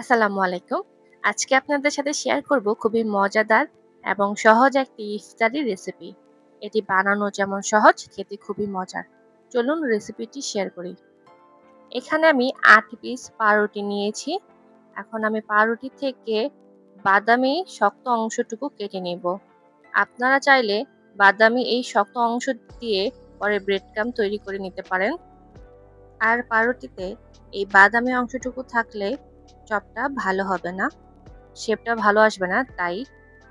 আসসালামু আলাইকুম। আজকে আপনাদের সাথে শেয়ার করব খুবই মজাদার এবং সহজ একটি ইফতারি রেসিপি। এটি বানানো যেমন সহজ, খেতে খুবই মজার। চলুন রেসিপিটি শেয়ার করি। এখানে আমি ৮ পিস পাউরুটি নিয়েছি। এখন আমি পাউরুটি থেকে বাদামি শক্ত অংশটুকু কেটে নিব। আপনারা চাইলে বাদামি এই শক্ত অংশ দিয়ে পরে ব্রেড ক্রাম্ব তৈরি করে নিতে পারেন। আর পাউরুটিতে এই বাদামি অংশটুকু থাকলে চপটা ভালো হবে না। শেপটা ভালো আসবে না, তাই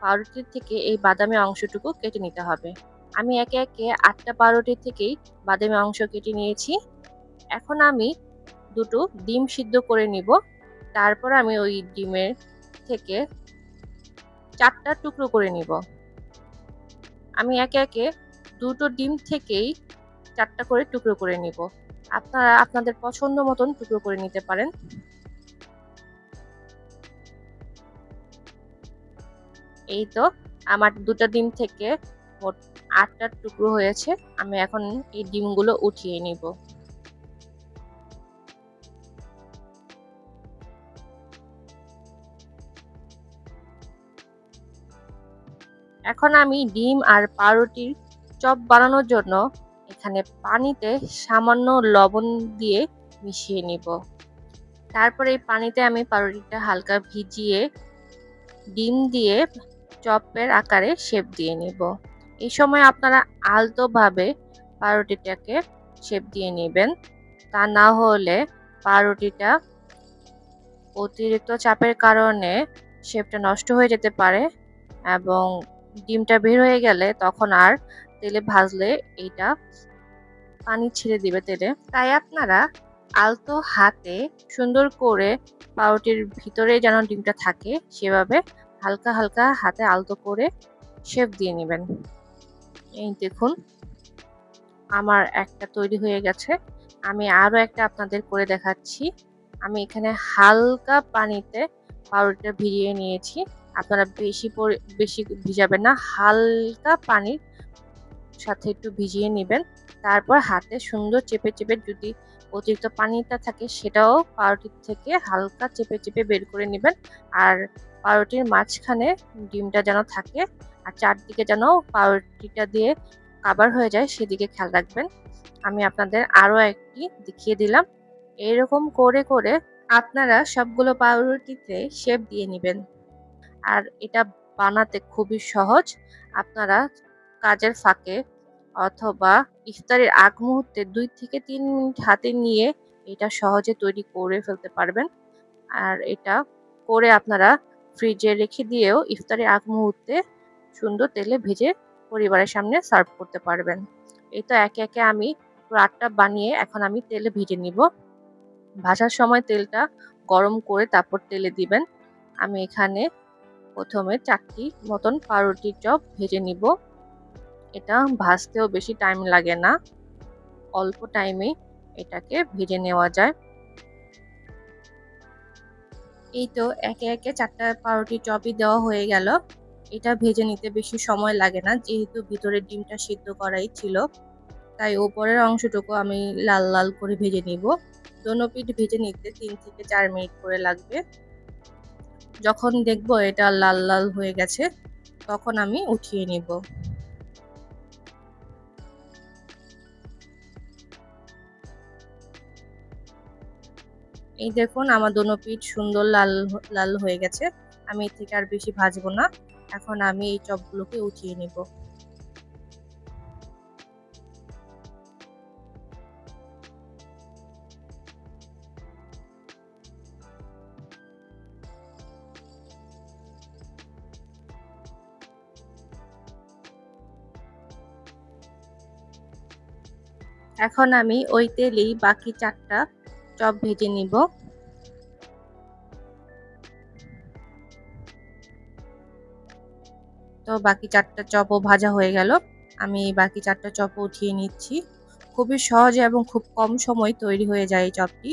পাউরুটির থেকে এই বাদামি অংশটুকু কেটে নিতে হবে। আমি একে একে ৮টা পাউরুটি থেকেই বাদামি অংশ কেটে নিয়েছি। এখন আমি দুটো ডিম সিদ্ধ করে নিব। তারপর আমি ওই ডিমের থেকে ৪টা টুকরো করে নিব। আমি একে একে দুটো ডিম থেকেই ৪টা করে টুকরো করে নিব। আপনারা আপনাদের পছন্দ মতন টুকরো করে নিতে পারেন। এই তো আমার ২টা ডিম থেকে মোট ৮টা টুকরো হয়েছে। আমি এখন এই ডিমগুলো উঠিয়ে নিব। এখন আমি ডিম আর পাউরুটির চপ বানানোর জন্য এখানে পানিতে সামান্য লবণ দিয়ে মিশিয়ে নিব। তারপরে এই পানিতে আমি পাউরুটিটা হালকা ভিজিয়ে ডিম দিয়ে চপের আকারে শেপ দিয়ে নিব। এই সময় আপনারা আলতোভাবে পাউরুটিটাকে শেপ দিয়ে নেবেন। তা না হলে পাউরুটিটা অতিরিক্ত চাপের কারণে শেপটা নষ্ট হয়ে যেতে পারে এবং ডিমটা বের হয়ে গেলে তখন আর তেলে ভাজলে এইটা পানি ছেড়ে দিবে তেলে। তাই আপনারা আলতো হাতে সুন্দর করে পাউরুটির ভিতরে যেন ডিমটা থাকে সেভাবে হালকা হালকা হাতে আলতো করে শেপ দিয়ে নেবেন। এই দেখুন আমার একটা তৈরি হয়ে গেছে। আমি আরো একটা আপনাদের করে দেখাচ্ছি। আমি এখানে হালকা পানিতে পাউরুটিটা ভিজিয়ে নিয়েছি। আপনারা বেশি ভিজাবেন না। হালকা পানির সাথে একটু ভিজিয়ে নিবেন। তারপর হাতে সুন্দর চেপে চেপে যদি অতিরিক্ত পানিটা থাকে সেটাও পাউরুটির থেকে হালকা চেপে চেপে বের করে নিবেন। আর পাউরুটির মাঝখানে ডিমটা যেন থাকে আর চারদিকে যেন পাউরুটিটা দিয়ে কাভার হয়ে যায় সেদিকে খেয়াল রাখবেন। আমি আপনাদের আরো একটি দেখিয়ে দিলাম। এরকম করে করে আপনারা সবগুলো পাউরুটিতে শেপ দিয়ে নিবেন। আর এটা বানাতে খুবই সহজ। আপনারা কাজের ফাঁকে অথবা ইফতারের আগ মুহূর্তে ২ থেকে ৩ মিনিট হাতে নিয়ে এটা সহজে তৈরি করে ফেলতে পারবেন। আর এটা করে আপনারা ফ্রিজে রেখে দিয়েও ইফতারের আগ মুহূর্তে সুন্দর তেলে ভেজে পরিবারের সামনে সার্ভ করতে পারবেন। এই তো একে একে আমি পুরো ৮টা বানিয়ে এখন আমি তেলে ভেজে নিব। ভাজার সময় তেলটা গরম করে তারপর তেলে দিবেন। আমি এখানে ১ম এ ৪টি মতন পাউরুটির চপ ভেজে নিব। এটা ভাজতেও বেশি টাইম লাগে না। অল্প টাইমেই এটাকে ভেজে নেওয়া যায়। এই তো একে একে ৪টা পাউরুটির চপই দেওয়া হয়ে গেল। এটা ভেজে নিতে বেশি সময় লাগে না যেহেতু ভিতরের ডিমটা সিদ্ধ করাই ছিল। তাই উপরের অংশটুকু আমি লাল লাল করে ভেজে নিব। দোনো পিঠ ভেজে নিতে ৩ থেকে ৪ মিনিট করে লাগবে। যখন দেখব এটা লাল লাল হয়ে গেছে তখন আমি উঠিয়ে নিব। এই দেখুন আমার দোনো পিঠ সুন্দর লাল লাল হয়ে গেছে। আমি এর থেকে আর বেশি ভাজবো না। এখন আমি এই চপগুলোকে উঠিয়ে নিব। এখন আমি ওই তেলেই বাকি ৪টা চপ ভেজে নিব। তো বাকি ৪টা চপও ভাজা হয়ে গেল। আমি বাকি ৪টা চপও উঠিয়ে নিচ্ছি। খুবই সহজে এবং খুব কম সময়ে তৈরি হয়ে যায় এই চপটি।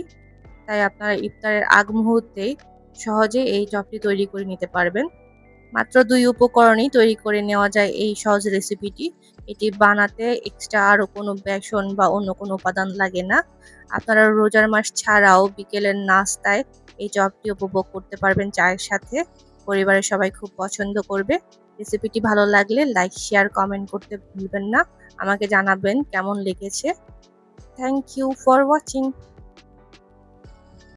তাই আপনারা ইফতারের আগ মুহূর্তেই সহজে এই চপটি তৈরি করে নিতে পারবেন। মাত্র ২ উপকরণেই তৈরি করে নেওয়া যায় এই সহজ রেসিপিটি। এটি বানাতে এক্সট্রা আরও কোনো বেসন বা অন্য কোনো উপাদান লাগে না। আপনারা রোজার মাস ছাড়াও বিকেলের নাস্তায় এই চপটি উপভোগ করতে পারবেন চায়ের সাথে। পরিবারের সবাই খুব পছন্দ করবে। রেসিপিটি ভালো লাগলে লাইক, শেয়ার, কমেন্ট করতে ভুলবেন না। আমাকে জানাবেন কেমন লেগেছে। Thank you for watching.